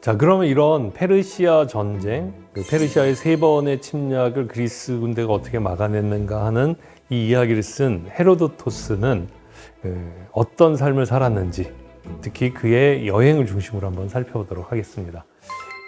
자, 그러면 이런 페르시아 전쟁, 페르시아의 3번의 침략을 그리스 군대가 어떻게 막아냈는가 하는 이 이야기를 쓴 헤로도토스는 어떤 삶을 살았는지, 특히 그의 여행을 중심으로 한번 살펴보도록 하겠습니다.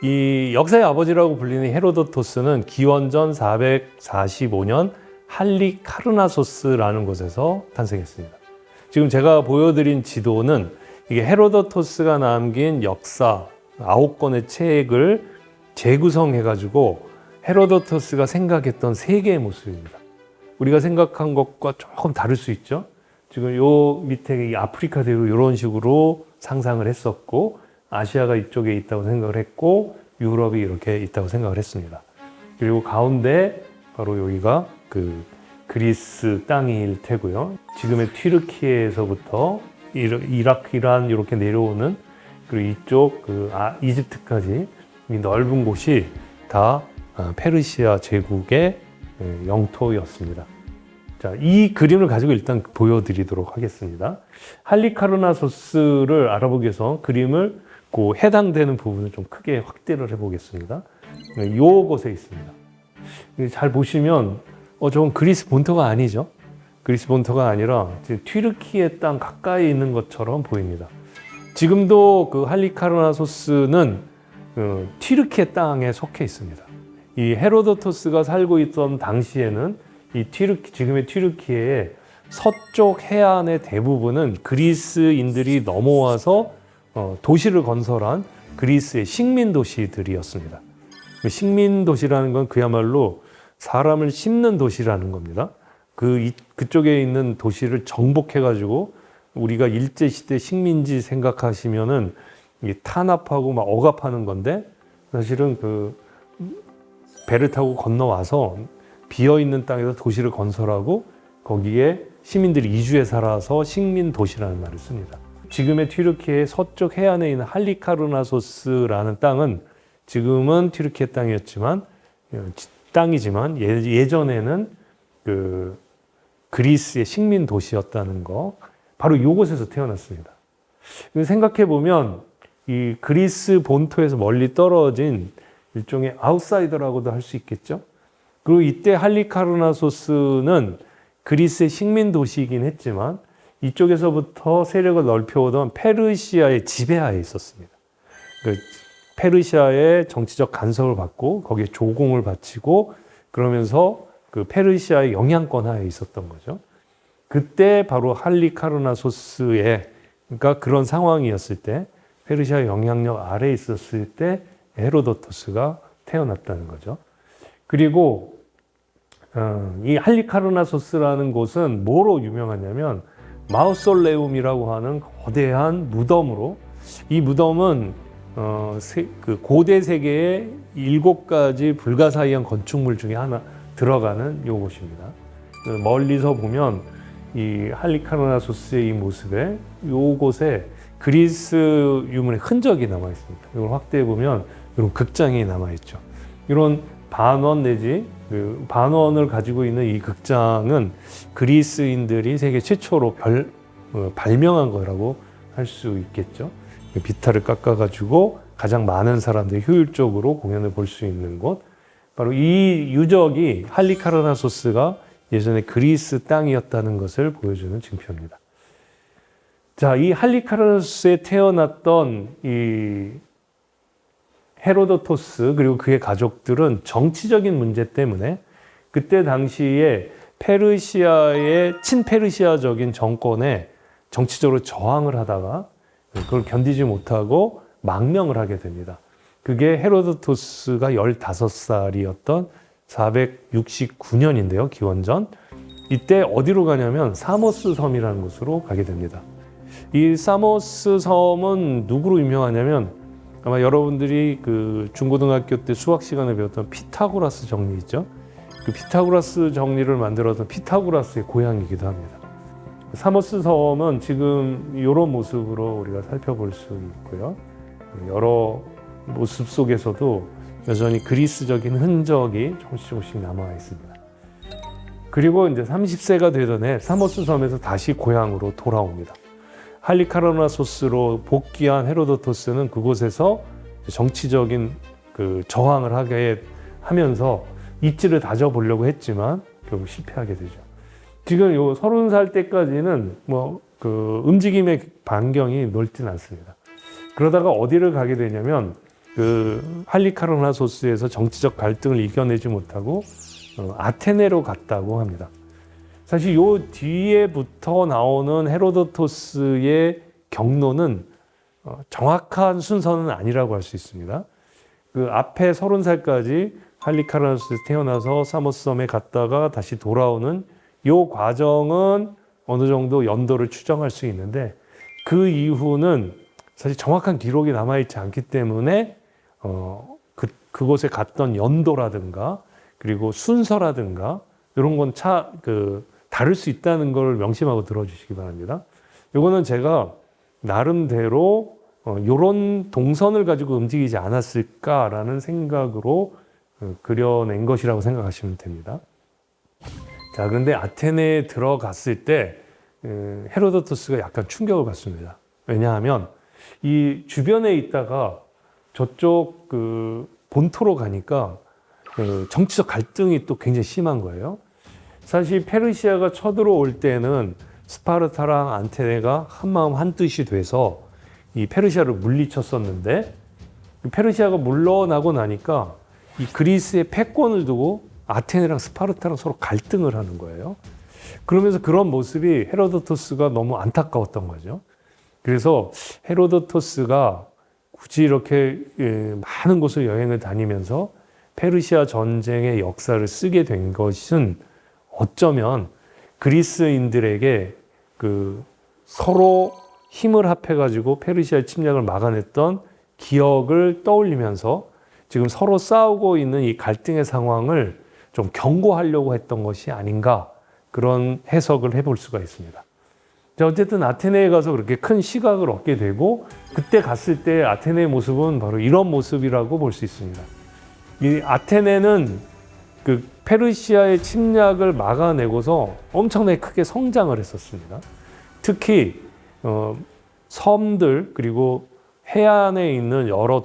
이 역사의 아버지라고 불리는 헤로도토스는 기원전 445년 할리카르나소스라는 곳에서 탄생했습니다. 지금 제가 보여드린 지도는 이게 헤로도토스가 남긴 역사 9권의 책을 재구성해가지고 헤로도토스가 생각했던 세계의 모습입니다. 우리가 생각한 것과 조금 다를 수 있죠. 지금 요 밑에 이 아프리카 대륙 이런 식으로 상상을 했었고, 아시아가 이쪽에 있다고 생각을 했고, 유럽이 이렇게 있다고 생각을 했습니다. 그리고 가운데 바로 여기가 그 그리스 땅일 테고요. 지금의 튀르키예에서부터 이라크, 이란 이렇게 내려오는, 그리고 이쪽 이집트까지 이 넓은 곳이 다 페르시아 제국의 영토였습니다. 자, 이 그림을 가지고 일단 보여드리도록 하겠습니다. 할리카르나소스를 알아보기 위해서 그림을 그 해당되는 부분을 좀 크게 확대를 해보겠습니다. 요곳에 있습니다. 잘 보시면 저건 그리스 본토가 아니죠. 그리스 본토가 아니라 튀르키예 땅 가까이 있는 것처럼 보입니다. 지금도 그 할리카르나소스는 튀르키예 땅에 속해 있습니다. 이 헤로도토스가 살고 있던 당시에는 이 지금의 튀르키예의 서쪽 해안의 대부분은 그리스인들이 넘어와서 도시를 건설한 그리스의 식민 도시들이었습니다. 식민 도시라는 건 그야말로 사람을 심는 도시라는 겁니다. 그쪽에 있는 도시를 정복해가지고 우리가 일제시대 식민지 생각하시면은 탄압하고 막 억압하는 건데, 사실은 그 배를 타고 건너와서 비어있는 땅에서 도시를 건설하고 거기에 시민들이 이주해 살아서 식민 도시라는 말을 씁니다. 지금의 튀르키예의 서쪽 해안에 있는 할리카르나소스라는 땅은 지금은 튀르키예 땅이지만 예전에는 그 그리스의 식민 도시였다는 거, 바로 이곳에서 태어났습니다. 생각해 보면 이 그리스 본토에서 멀리 떨어진 일종의 아웃사이더라고도 할 수 있겠죠. 그리고 이때 할리카르나소스는 그리스의 식민 도시이긴 했지만 이쪽에서부터 세력을 넓혀오던 페르시아의 지배하에 있었습니다. 페르시아의 정치적 간섭을 받고 거기에 조공을 바치고 그러면서 그 페르시아의 영향권 하에 있었던 거죠. 그때 바로 할리카르나소스의, 그러니까 그런 상황이었을 때, 페르시아의 영향력 아래에 있었을 때 헤로도토스가 태어났다는 거죠. 그리고 이 할리카르나소스라는 곳은 뭐로 유명하냐면 마우솔레움이라고 하는 거대한 무덤으로, 이 무덤은 그 고대 세계의 7가지 불가사의한 건축물 중에 하나 들어가는 요곳입니다. 멀리서 보면 이 할리카르나소스의 이 모습에 요곳에 그리스 유물의 흔적이 남아 있습니다. 이걸 확대해 보면 이런 극장이 남아 있죠. 이런 반원 내지 반원을 가지고 있는 이 극장은 그리스인들이 세계 최초로 발명한 거라고 할 수 있겠죠. 비탈을 깎아가지고 가장 많은 사람들이 효율적으로 공연을 볼 수 있는 곳, 바로 이 유적이 할리카르나소스가 예전에 그리스 땅이었다는 것을 보여주는 증표입니다. 자, 이 할리카르나소스에 태어났던 이 헤로도토스 그리고 그의 가족들은 정치적인 문제 때문에 그때 당시에 페르시아의 친페르시아적인 정권에 정치적으로 저항을 하다가 그걸 견디지 못하고 망명을 하게 됩니다. 그게 헤로도토스가 15살이었던 469년인데요, 기원전. 이때 어디로 가냐면 사모스 섬이라는 곳으로 가게 됩니다. 이 사모스 섬은 누구로 유명하냐면 아마 여러분들이 그 중고등학교 때 수학 시간에 배웠던 피타고라스 정리 있죠? 그 피타고라스 정리를 만들었던 피타고라스의 고향이기도 합니다. 사모스 섬은 지금 이런 모습으로 우리가 살펴볼 수 있고요. 여러 모습 속에서도 여전히 그리스적인 흔적이 조금씩 남아 있습니다. 그리고 이제 30세가 되던 해 사모스 섬에서 다시 고향으로 돌아옵니다. 할리카르나소스로 복귀한 헤로도토스는 그곳에서 정치적인 그 저항을 하게 하면서 입지를 다져보려고 했지만 결국 실패하게 되죠. 지금 요 30살 때까지는 뭐 그 움직임의 반경이 넓진 않습니다. 그러다가 어디를 가게 되냐면 그 할리카르나소스에서 정치적 갈등을 이겨내지 못하고 아테네로 갔다고 합니다. 사실 요 뒤에부터 나오는 헤로도토스의 경로는 정확한 순서는 아니라고 할 수 있습니다. 그 앞에 30살까지 할리카르나소스에서 태어나서 사모섬에 갔다가 다시 돌아오는 요 과정은 어느 정도 연도를 추정할 수 있는데 그 이후는 사실 정확한 기록이 남아있지 않기 때문에 그곳에 갔던 연도라든가 그리고 순서라든가 이런 건 다를 수 있다는 걸 명심하고 들어주시기 바랍니다. 이거는 제가 나름대로 이런 동선을 가지고 움직이지 않았을까라는 생각으로 그려낸 것이라고 생각하시면 됩니다. 자, 그런데 아테네에 들어갔을 때 헤로도토스가 약간 충격을 받습니다. 왜냐하면 이 주변에 있다가 저쪽 그 본토로 가니까 정치적 갈등이 또 굉장히 심한 거예요. 사실 페르시아가 쳐들어올 때는 스파르타랑 아테네가 한마음 한뜻이 돼서 이 페르시아를 물리쳤었는데 페르시아가 물러나고 나니까 이 그리스의 패권을 두고 아테네랑 스파르타랑 서로 갈등을 하는 거예요. 그러면서 그런 모습이 헤로도토스가 너무 안타까웠던 거죠. 그래서 헤로도토스가 굳이 이렇게 많은 곳을 여행을 다니면서 페르시아 전쟁의 역사를 쓰게 된 것은 어쩌면 그리스인들에게 그 서로 힘을 합해가지고 페르시아의 침략을 막아냈던 기억을 떠올리면서 지금 서로 싸우고 있는 이 갈등의 상황을 좀 경고하려고 했던 것이 아닌가 그런 해석을 해볼 수가 있습니다. 자, 어쨌든 아테네에 가서 그렇게 큰 시각을 얻게 되고 그때 갔을 때 아테네의 모습은 바로 이런 모습이라고 볼 수 있습니다. 이 아테네는 그 페르시아의 침략을 막아내고서 엄청나게 크게 성장을 했었습니다. 특히 섬들 그리고 해안에 있는 여러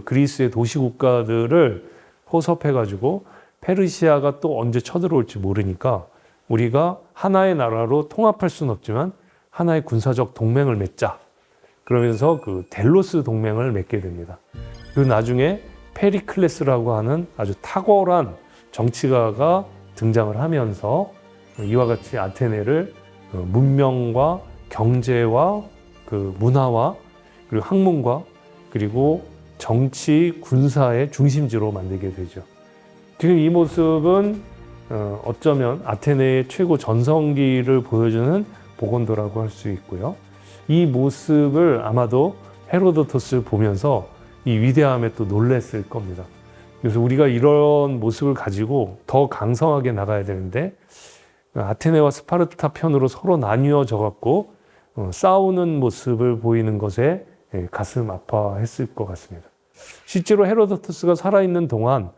그리스의 도시 국가들을 호섭해가지고 페르시아가 또 언제 쳐들어올지 모르니까 우리가 하나의 나라로 통합할 수는 없지만 하나의 군사적 동맹을 맺자. 그러면서 그 델로스 동맹을 맺게 됩니다. 그 나중에 페리클레스라고 하는 아주 탁월한 정치가가 등장을 하면서 이와 같이 아테네를 문명과 경제와 그 문화와 그리고 학문과 그리고 정치, 군사의 중심지로 만들게 되죠. 지금 이 모습은 어쩌면 아테네의 최고 전성기를 보여주는 복원도라고 할 수 있고요. 이 모습을 아마도 헤로도토스를 보면서 이 위대함에 또 놀랐을 겁니다. 그래서 우리가 이런 모습을 가지고 더 강성하게 나가야 되는데 아테네와 스파르타 편으로 서로 나뉘어져 갖고 싸우는 모습을 보이는 것에 가슴 아파했을 것 같습니다. 실제로 헤로도토스가 살아있는 동안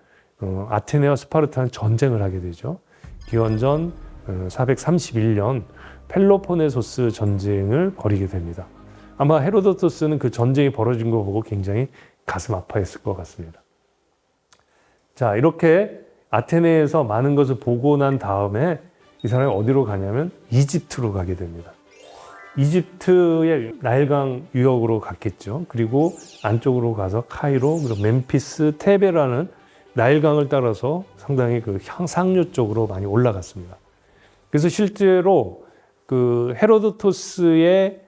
아테네와 스파르타는 전쟁을 하게 되죠. 기원전 431년 펠로폰네소스 전쟁을 벌이게 됩니다. 아마 헤로도토스는 그 전쟁이 벌어진 거 보고 굉장히 가슴 아파했을 것 같습니다. 자, 이렇게 아테네에서 많은 것을 보고 난 다음에 이 사람이 어디로 가냐면 이집트로 가게 됩니다. 이집트의 나일강 유역으로 갔겠죠. 그리고 안쪽으로 가서 카이로, 그리고 멤피스, 테베라는 나일강을 따라서 상당히 그 상류 쪽으로 많이 올라갔습니다. 그래서 실제로 그 헤로도토스의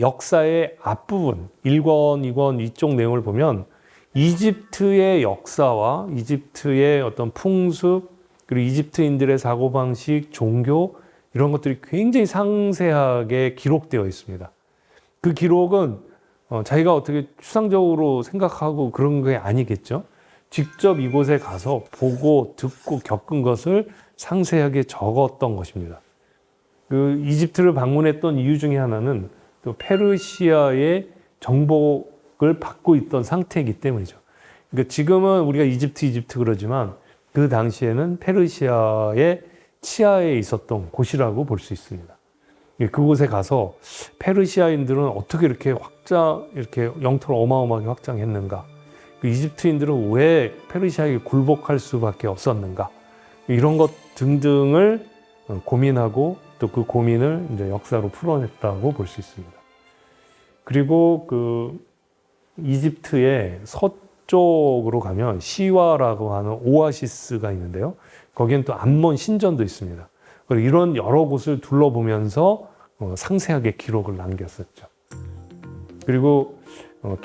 역사의 앞부분, 1권, 2권 이쪽 내용을 보면 이집트의 역사와 이집트의 어떤 풍습, 그리고 이집트인들의 사고방식, 종교, 이런 것들이 굉장히 상세하게 기록되어 있습니다. 그 기록은 자기가 어떻게 추상적으로 생각하고 그런 게 아니겠죠. 직접 이곳에 가서 보고 듣고 겪은 것을 상세하게 적었던 것입니다. 그 이집트를 방문했던 이유 중에 하나는 또 페르시아의 정복을 받고 있던 상태이기 때문이죠. 그러니까 지금은 우리가 이집트 그러지만 그 당시에는 페르시아의 치하에 있었던 곳이라고 볼 수 있습니다. 그곳에 가서 페르시아인들은 어떻게 이렇게 영토를 어마어마하게 확장했는가, 그 이집트인들은 왜 페르시아에게 굴복할 수밖에 없었는가? 이런 것 등등을 고민하고 또 그 고민을 이제 역사로 풀어냈다고 볼 수 있습니다. 그리고 그 이집트의 서쪽으로 가면 시와라고 하는 오아시스가 있는데요. 거기엔 또 암몬 신전도 있습니다. 그리고 이런 여러 곳을 둘러보면서 상세하게 기록을 남겼었죠. 그리고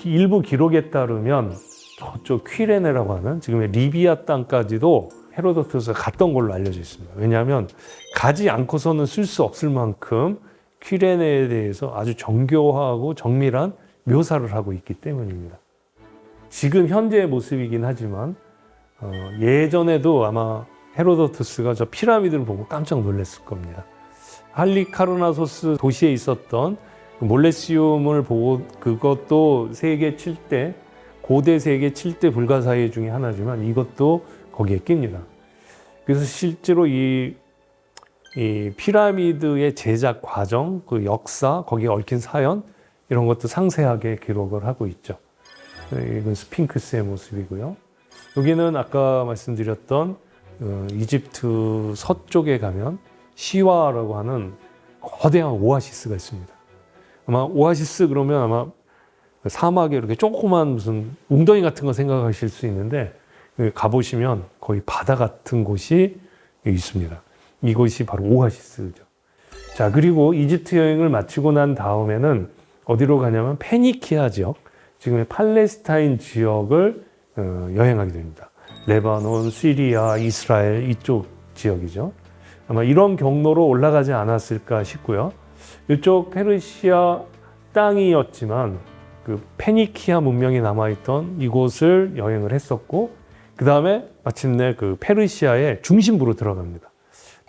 일부 기록에 따르면 저쪽 퀴레네라고 하는 지금의 리비아 땅까지도 헤로도토스가 갔던 걸로 알려져 있습니다. 왜냐하면 가지 않고서는 쓸 수 없을 만큼 퀴레네에 대해서 아주 정교하고 정밀한 묘사를 하고 있기 때문입니다. 지금 현재의 모습이긴 하지만 예전에도 아마 헤로도토스가 저 피라미드를 보고 깜짝 놀랐을 겁니다. 할리카르나소스 도시에 있었던 몰레시움을 보고 그것도 세계 7대, 고대 세계 7대 불가사의 중에 하나지만 이것도 거기에 낍니다. 그래서 실제로 이 피라미드의 제작 과정, 그 역사, 거기에 얽힌 사연 이런 것도 상세하게 기록을 하고 있죠. 이건 스핑크스의 모습이고요. 여기는 아까 말씀드렸던 이집트 서쪽에 가면 시와라고 하는 거대한 오아시스가 있습니다. 아마 오아시스 그러면 아마 사막에 이렇게 조그만 무슨 웅덩이 같은 거 생각하실 수 있는데 가보시면 거의 바다 같은 곳이 있습니다. 이곳이 바로 오아시스죠. 자, 그리고 이집트 여행을 마치고 난 다음에는 어디로 가냐면 페니키아 지역, 지금의 팔레스타인 지역을 여행하게 됩니다. 레바논, 시리아, 이스라엘 이쪽 지역이죠. 아마 이런 경로로 올라가지 않았을까 싶고요. 이쪽 페르시아 땅이었지만 그 페니키아 문명이 남아있던 이곳을 여행을 했었고 그 다음에 마침내 그 페르시아의 중심부로 들어갑니다.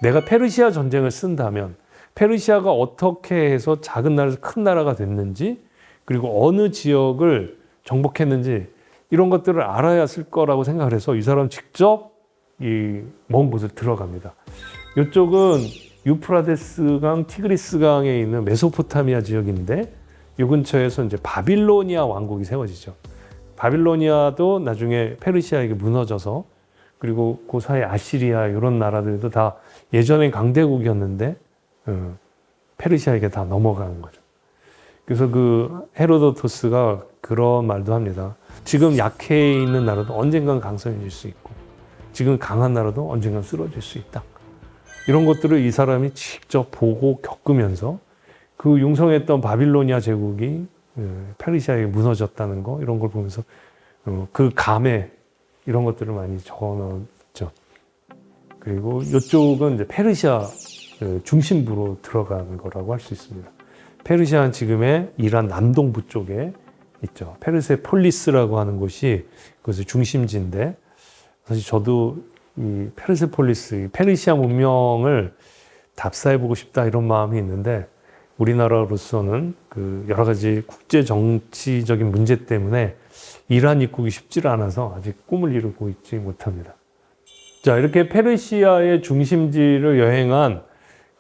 내가 페르시아 전쟁을 쓴다면 페르시아가 어떻게 해서 작은 나라에서 큰 나라가 됐는지 그리고 어느 지역을 정복했는지 이런 것들을 알아야 쓸 거라고 생각을 해서 이 사람 직접 이 먼 곳을 들어갑니다. 이쪽은 유프라데스강, 티그리스강에 있는 메소포타미아 지역인데 이 근처에서 이제 바빌로니아 왕국이 세워지죠. 바빌로니아도 나중에 페르시아에게 무너져서 그리고 그 사이 아시리아 이런 나라들도 다 예전엔 강대국이었는데 페르시아에게 다 넘어가는 거죠. 그래서 그 헤로도토스가 그런 말도 합니다. 지금 약해 있는 나라도 언젠간 강성해질 수 있고 지금 강한 나라도 언젠간 쓰러질 수 있다. 이런 것들을 이 사람이 직접 보고 겪으면서 그 융성했던 바빌로니아 제국이 페르시아에 무너졌다는 거 이런 걸 보면서 그 감에 이런 것들을 많이 적어놨죠. 그리고 이쪽은 이제 페르시아 중심부로 들어가는 거라고 할 수 있습니다. 페르시아는 지금의 이란 남동부 쪽에 있죠. 페르세폴리스라고 하는 곳이 그것의 중심지인데 사실 저도 이 페르세폴리스, 페르시아 문명을 답사해보고 싶다 이런 마음이 있는데 우리나라로서는 그 여러 가지 국제 정치적인 문제 때문에 이란 입국이 쉽지 않아서 아직 꿈을 이루고 있지 못합니다. 자, 이렇게 페르시아의 중심지를 여행한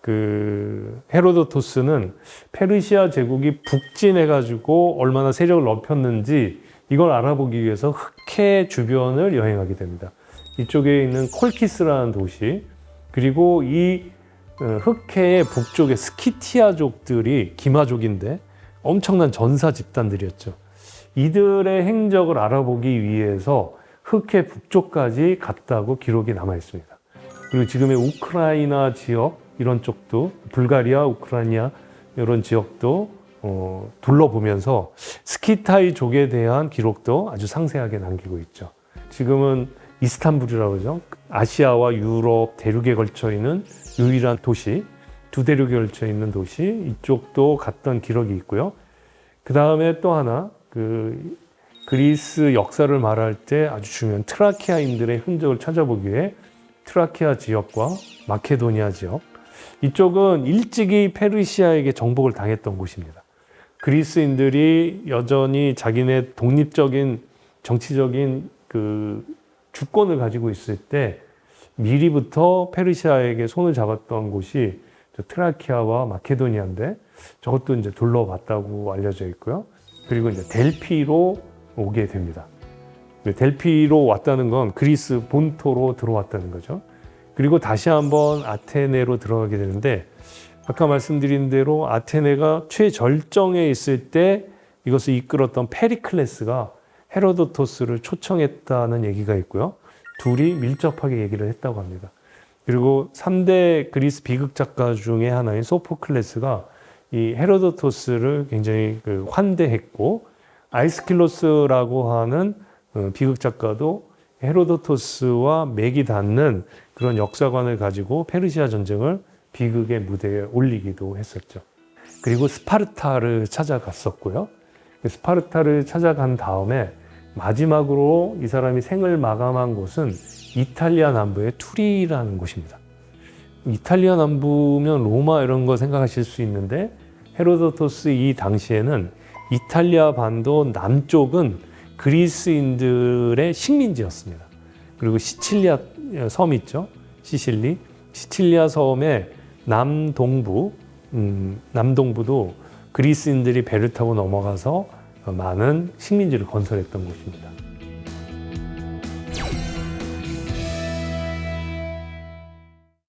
그 헤로도토스는 페르시아 제국이 북진해가지고 얼마나 세력을 넓혔는지 이걸 알아보기 위해서 흑해 주변을 여행하게 됩니다. 이쪽에 있는 콜키스라는 도시, 그리고 이 흑해의 북쪽의 스키티아족들이 기마족인데 엄청난 전사 집단들이었죠. 이들의 행적을 알아보기 위해서 흑해 북쪽까지 갔다고 기록이 남아 있습니다. 그리고 지금의 우크라이나 지역 이런 쪽도 불가리아, 우크라이나 이런 지역도 둘러보면서 스키타이족에 대한 기록도 아주 상세하게 남기고 있죠. 지금은 이스탄불이라고 그러죠. 아시아와 유럽 대륙에 걸쳐 있는 유일한 도시, 두 대륙에 걸쳐 있는 도시 이쪽도 갔던 기록이 있고요. 그 다음에 또 하나 그 그리스 역사를 말할 때 아주 중요한 트라키아인들의 흔적을 찾아보기 위해 트라키아 지역과 마케도니아 지역 이쪽은 일찍이 페르시아에게 정복을 당했던 곳입니다. 그리스인들이 여전히 자기네 독립적인 정치적인 그 주권을 가지고 있을 때 미리부터 페르시아에게 손을 잡았던 곳이 트라키아와 마케도니아인데 저것도 이제 둘러봤다고 알려져 있고요. 그리고 이제 델피로 오게 됩니다. 델피로 왔다는 건 그리스 본토로 들어왔다는 거죠. 그리고 다시 한번 아테네로 들어가게 되는데 아까 말씀드린 대로 아테네가 최절정에 있을 때 이것을 이끌었던 페리클레스가 헤로도토스를 초청했다는 얘기가 있고요. 둘이 밀접하게 얘기를 했다고 합니다. 그리고 3대 그리스 비극 작가 중에 하나인 소포클레스가 이 헤로도토스를 굉장히 환대했고 아이스킬로스라고 하는 비극 작가도 헤로도토스와 맥이 닿는 그런 역사관을 가지고 페르시아 전쟁을 비극의 무대에 올리기도 했었죠. 그리고 스파르타를 찾아갔었고요. 스파르타를 찾아간 다음에 마지막으로 이 사람이 생을 마감한 곳은 이탈리아 남부의 투리라는 곳입니다. 이탈리아 남부면 로마 이런 거 생각하실 수 있는데 헤로도토스 이 당시에는 이탈리아 반도 남쪽은 그리스인들의 식민지였습니다. 그리고 시칠리아 섬 있죠. 시칠리아 섬의 남동부도 그리스인들이 배를 타고 넘어가서 많은 식민지를 건설했던 곳입니다.